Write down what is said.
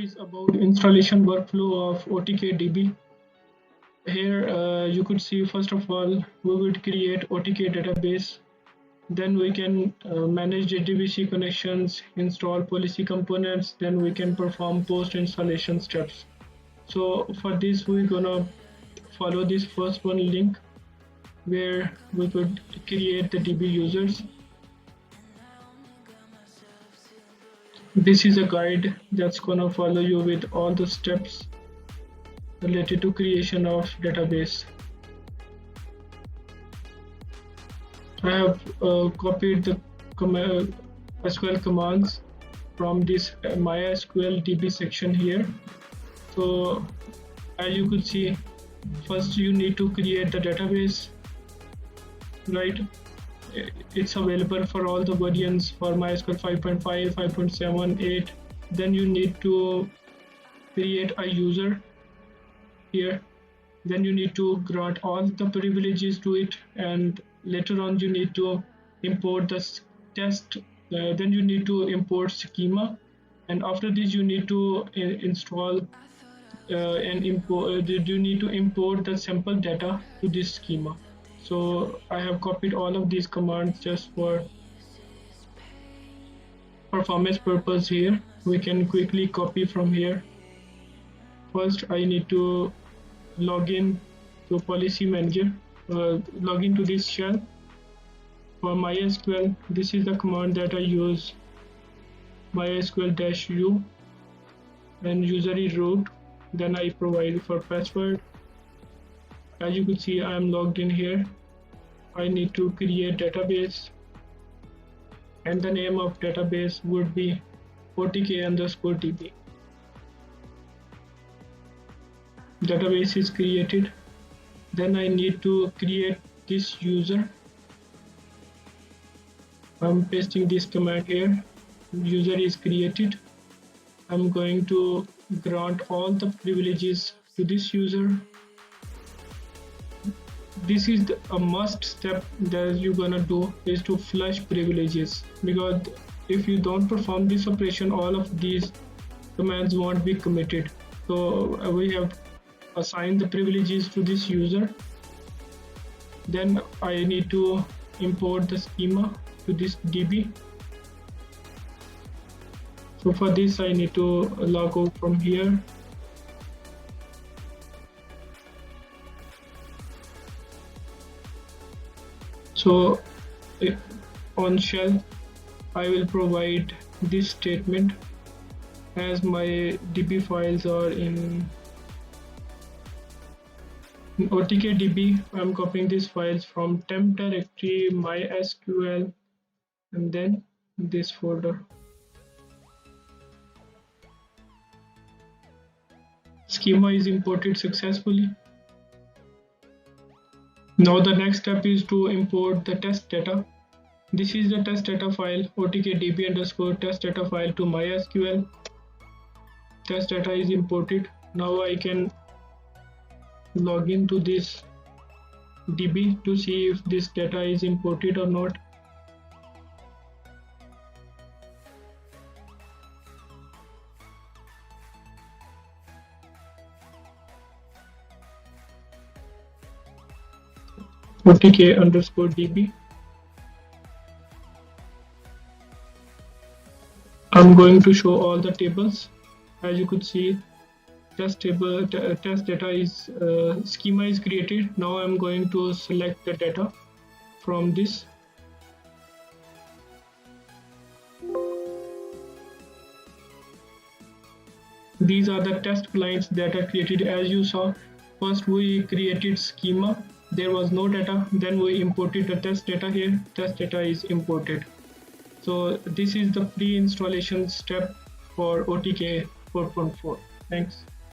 is about installation workflow of OTK-DB. Here you could see, first of all, we would create OTK database. Then we can manage JDBC connections, install policy components, then we can perform post-installation steps. So for this, we're gonna follow this first one link where we could create the DB users. This is a guide that's gonna follow you with all the steps related to creation of database. I have copied the SQL commands from this MySQL DB section here. So as you could see, first you need to create the database, right? It's available for all the versions for MySQL 5.5, 5.7, 8. Then you need to create a user here. Then you need to grant all the privileges to it, and later on you need to import the test. Then you need to import schema, and after this you need to install and import. You need to import the sample data to this schema. So I have copied all of these commands just for performance purpose. Here we can quickly copy from here. First I need to log in to policy manager, log into this shell. For MySQL, this is the command that I use, mysql-u, and user is root. Then I provide for password. As you can see, I am logged in here. I need to create database, and the name of database would be OTK_DB. Database is created. Then I need to create this user. I'm pasting this command here. User is created. I'm going to grant all the privileges to this user. This is a must step that you're gonna do, is to flush privileges, because if you don't perform this operation, all of these commands won't be committed. So we have assigned the privileges to this user. Then I need to import the schema to this DB. So for this I need to log out from here. So on shell I will provide this statement, as my DB files are in OTK-DB. I'm copying these files from temp directory, MySQL, and then this folder. Schema is imported successfully. Now the next step is to import the test data. This is the test data file, OTK-DB_test data file to MySQL. Test data is imported. Now I can log into this DB to see if this data is imported or not. OTK_DB. I'm going to show all the tables. As you could see, test data is schema is created. Now I'm going to select the data from this. These are the test clients that are created. As you saw, first we created schema. There was no data. Then we imported the test data here. Test data is imported. So this is the pre-installation step for OTK 4.4. Thanks.